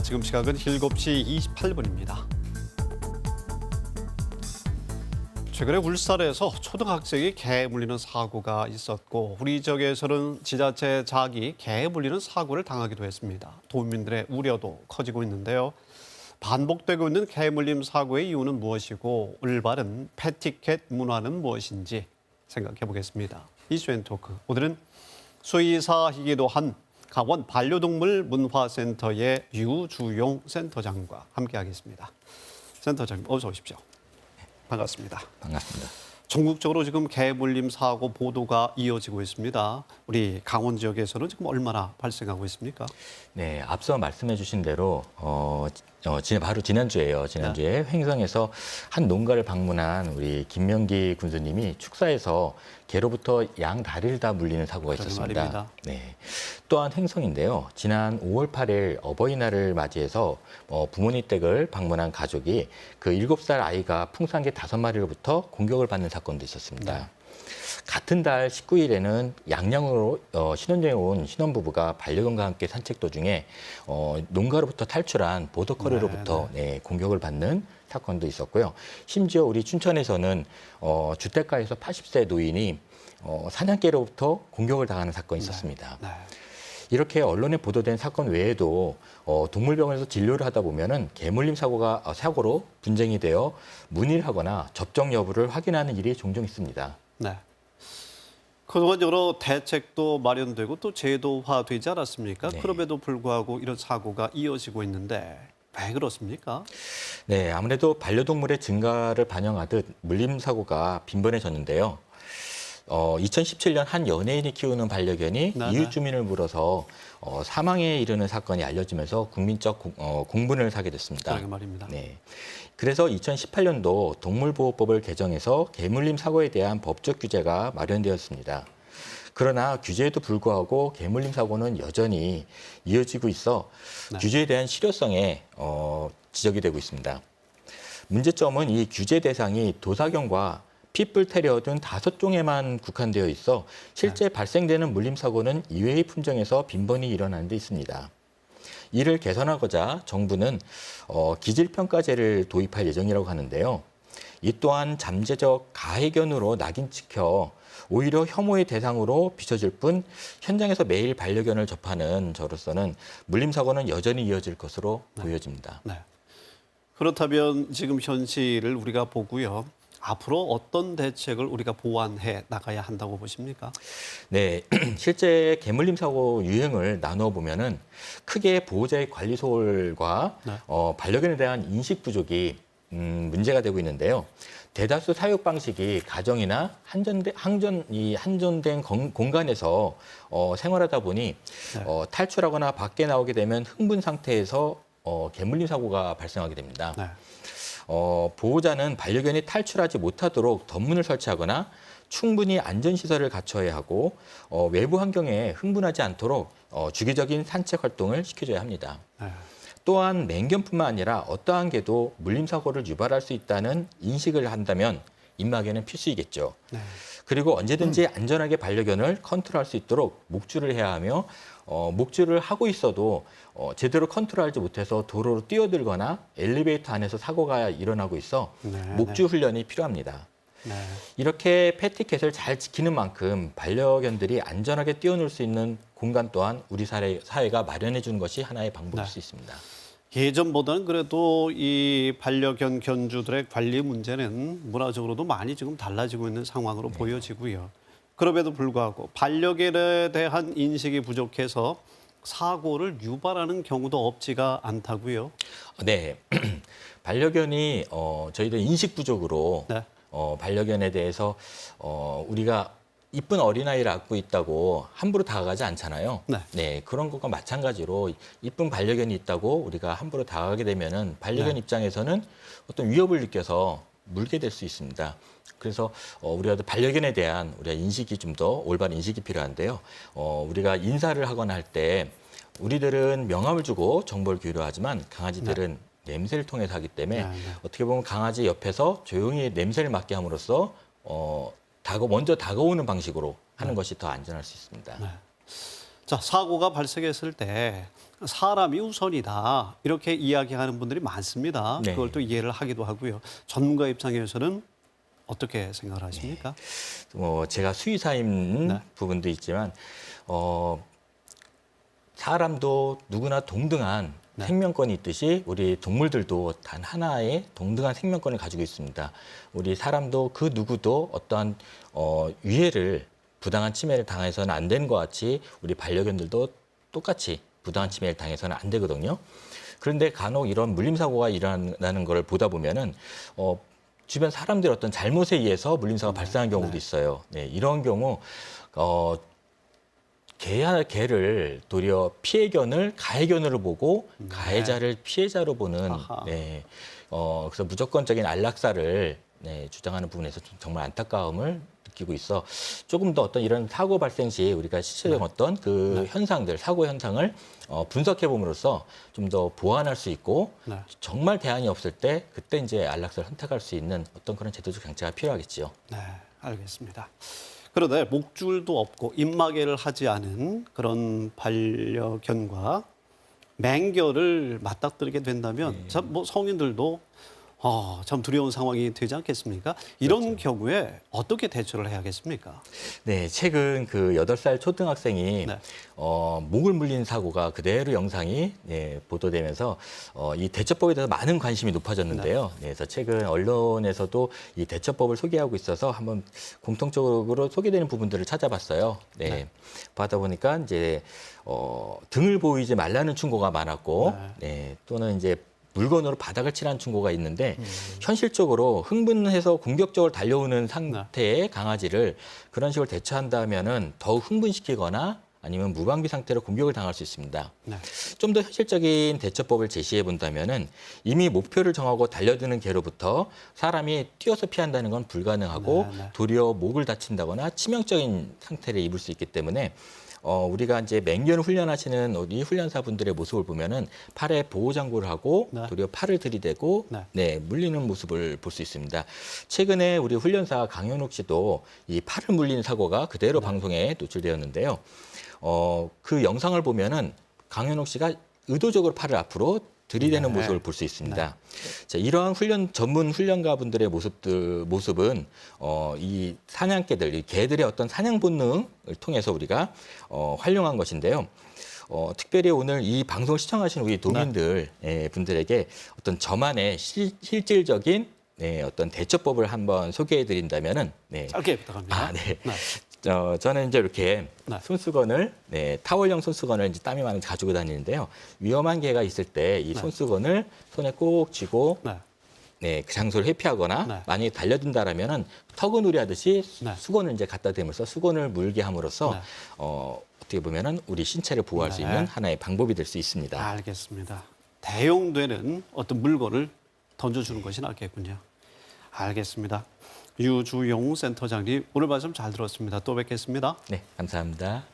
지금 시각은 7시 28분입니다. 최근에 울산에서 초등학생이 개 물리는 사고가 있었고 우리 지역에서는 지자체 자기 개 물리는 사고를 당하기도 했습니다. 도민들의 우려도 커지고 있는데요. 반복되고 있는 개 물림 사고의 이유는 무엇이고 올바른 패티켓 문화는 무엇인지 생각해 보겠습니다. 이슈앤토크 오늘은 수의사이기도 한 강원 반려동물 문화센터의 유주용 센터장과 함께하겠습니다. 센터장님 어서 오십시오. 반갑습니다. 반갑습니다. 전국적으로 지금 개 물림 사고 보도가 이어지고 있습니다. 우리 강원 지역에서는 지금 얼마나 발생하고 있습니까? 네, 앞서 말씀해 주신 대로 바로 지난주에요. 지난주에 횡성에서 한 농가를 방문한 우리 김명기 군수님이 축사에서 개로부터 양 다리를 다 물리는 사고가 있었습니다. 말입니다. 네. 또한 횡성인데요. 지난 5월 8일 어버이날을 맞이해서 부모님 댁을 방문한 가족이 그 7살 아이가 풍산개 5마리로부터 공격을 받는 사건도 있었습니다. 네. 같은 달 19일에는 양양으로 신혼여행 온 신혼부부가 반려견과 함께 산책 도중에 농가로부터 탈출한 보더커리로부터 공격을 받는 사건도 있었고요. 심지어 우리 춘천에서는 주택가에서 80세 노인이 사냥개로부터 공격을 당하는 사건이 있었습니다. 네. 이렇게 언론에 보도된 사건 외에도 동물병원에서 진료를 하다 보면은 개물림 사고로 분쟁이 되어 문의를 하거나 접종 여부를 확인하는 일이 종종 있습니다. 네. 그동안 여러 대책도 마련되고 또 제도화되지 않았습니까? 네. 그럼에도 불구하고 이런 사고가 이어지고 있는데 왜 그렇습니까? 네, 아무래도 반려동물의 증가를 반영하듯 물림 사고가 빈번해졌는데요. 2017년 한 연예인이 키우는 반려견이 네네. 이웃 주민을 물어서 사망에 이르는 사건이 알려지면서 국민적 공분을 사게 됐습니다. 그러게 말입니다. 네. 그래서 2018년도 동물보호법을 개정해서 개물림 사고에 대한 법적 규제가 마련되었습니다. 그러나 규제에도 불구하고 개물림 사고는 여전히 이어지고 있어 네. 규제에 대한 실효성에 지적이 되고 있습니다. 문제점은 이 규제 대상이 도사견과 핏불 테리어 등 5종에만 국한되어 있어 실제 발생되는 물림 사고는 이외의 품종에서 빈번히 일어나는 데 있습니다. 이를 개선하고자 정부는 기질평가제를 도입할 예정이라고 하는데요. 이 또한 잠재적 가해견으로 낙인 찍혀 오히려 혐오의 대상으로 비춰질 뿐 현장에서 매일 반려견을 접하는 저로서는 물림 사고는 여전히 이어질 것으로 보여집니다. 네. 그렇다면 지금 현실을 우리가 보고요. 앞으로 어떤 대책을 우리가 보완해 나가야 한다고 보십니까? 네, 실제 개물림 사고 유형을 나누어 보면은 크게 보호자의 관리 소홀과 반려견에 대한 인식 부족이 문제가 되고 있는데요. 대다수 사육 방식이 가정이나 한정된 공간에서 생활하다 보니 탈출하거나 밖에 나오게 되면 흥분 상태에서 개물림 사고가 발생하게 됩니다. 네. 보호자는 반려견이 탈출하지 못하도록 덧문을 설치하거나 충분히 안전시설을 갖춰야 하고 외부 환경에 흥분하지 않도록 주기적인 산책 활동을 시켜줘야 합니다. 네. 또한 맹견뿐만 아니라 어떠한 개도 물림 사고를 유발할 수 있다는 인식을 한다면 입마개는 필수이겠죠. 네. 그리고 언제든지 안전하게 반려견을 컨트롤할 수 있도록 목줄을 해야 하며 목줄을 하고 있어도 제대로 컨트롤하지 못해서 도로로 뛰어들거나 엘리베이터 안에서 사고가 일어나고 있어 목줄 훈련이 필요합니다. 네. 이렇게 패티켓을 잘 지키는 만큼 반려견들이 안전하게 뛰어놀 수 있는 공간 또한 우리 사회가 마련해 주는 것이 하나의 방법일 수 있습니다. 예전보다는 그래도 이 반려견 견주들의 관리 문제는 문화적으로도 많이 지금 달라지고 있는 상황으로 보여지고요. 그럼에도 불구하고 반려견에 대한 인식이 부족해서 사고를 유발하는 경우도 없지가 않다고요. 네, 반려견이 저희들 인식 부족으로 반려견에 대해서 우리가 이쁜 어린아이를 안고 있다고 함부로 다가가지 않잖아요. 네, 그런 것과 마찬가지로 이쁜 반려견이 있다고 우리가 함부로 다가가게 되면은 반려견 입장에서는 어떤 위협을 느껴서 물게 될 수 있습니다. 그래서 우리가 반려견에 대한 우리가 인식이 좀 더 올바른 인식이 필요한데요. 우리가 인사를 하거나 할 때 우리들은 명함을 주고 정보를 교류하지만 강아지들은 냄새를 통해서 하기 때문에 어떻게 보면 강아지 옆에서 조용히 냄새를 맡게 함으로써 먼저 다가오는 방식으로 하는 것이 더 안전할 수 있습니다. 자, 사고가 발생했을 때 사람이 우선이다 이렇게 이야기하는 분들이 많습니다. 네. 그걸 또 이해를 하기도 하고요. 전문가 입장에서는 어떻게 생각을 하십니까? 제가 수의사인 네. 부분도 있지만 사람도 누구나 동등한 네. 생명권이 있듯이 우리 동물들도 단 하나의 동등한 생명권을 가지고 있습니다. 우리 사람도 그 누구도 어떠한 위해를 부당한 침해를 당해서는 안 되는 것 같이 우리 반려견들도 똑같이 부당한 침해를 당해서는 안 되거든요. 그런데 간혹 이런 물림사고가 일어나는 걸 보다 보면은 주변 사람들의 어떤 잘못에 의해서 물림사고가 발생한 경우도 있어요. 네, 이런 경우 개를 도리어 피해견을 가해견으로 보고 가해자를 피해자로 보는 네, 그래서 무조건적인 안락사를 주장하는 부분에서 정말 안타까움을 느끼고 있어 조금 더 어떤 이런 사고 발생 시 우리가 실체적 어떤 그 현상들, 사고 현상을 분석해 봄으로써 좀 더 보완할 수 있고 정말 대안이 없을 때 그때 이제 안락사를 선택할 수 있는 어떤 그런 제도적 장치가 필요하겠지요. 네, 알겠습니다. 그런데 목줄도 없고 입마개를 하지 않은 그런 반려견과 맹견을 맞닥뜨리게 된다면 참 뭐 성인들도 참 두려운 상황이 되지 않겠습니까? 이런 경우에 어떻게 대처를 해야겠습니까? 네, 최근 그 8살 초등학생이 목을 물린 사고가 그대로 영상이 보도되면서 이 대처법에 대해서 많은 관심이 높아졌는데요. 그래서 최근 언론에서도 이 대처법을 소개하고 있어서 한번 공통적으로 소개되는 부분들을 찾아봤어요. 보다 보니까 이제 등을 보이지 말라는 충고가 많았고, 또는 이제 물건으로 바닥을 칠한 충고가 있는데 현실적으로 흥분해서 공격적으로 달려오는 상태의 강아지를 그런 식으로 대처한다면은 더욱 흥분시키거나 아니면 무방비 상태로 공격을 당할 수 있습니다. 좀 더 현실적인 대처법을 제시해 본다면은 이미 목표를 정하고 달려드는 개로부터 사람이 뛰어서 피한다는 건 불가능하고 도리어 목을 다친다거나 치명적인 상태를 입을 수 있기 때문에 우리가 이제 맹견을 훈련하시는 우리 훈련사분들의 모습을 보면은 팔에 보호장구를 하고 도리어 팔을 들이대고 물리는 모습을 볼 수 있습니다. 최근에 우리 훈련사 강현욱 씨도 이 팔을 물리는 사고가 그대로 방송에 노출되었는데요. 그 영상을 보면은 강현욱 씨가 의도적으로 팔을 앞으로 들이대는 모습을 볼 수 있습니다. 자, 이러한 전문 훈련가분들의 모습은 이 사냥개들, 이 개들의 어떤 사냥 본능을 통해서 우리가 활용한 것인데요. 특별히 오늘 이 방송 시청하신 우리 도민들 분들에게 어떤 저만의 실질적인 어떤 대처법을 한번 소개해 드린다면은 짧게 부탁합니다. 저는 이제 이렇게 손수건을 타월형 손수건을 이제 땀이 많은 가지고 다니는데요. 위험한 개가 있을 때 이 손수건을 손에 꼭 쥐고 그 장소를 회피하거나 만약에 달려든다라면은 턱을 하듯이 수건을 이제 갖다 대면서 수건을 물게 함으로써 어떻게 보면은 우리 신체를 보호할 수 있는 하나의 방법이 될 수 있습니다. 알겠습니다. 대용되는 어떤 물건을 던져주는 것이 낫겠군요. 알겠습니다. 유주용 센터장님, 오늘 말씀 잘 들었습니다. 또 뵙겠습니다. 네, 감사합니다.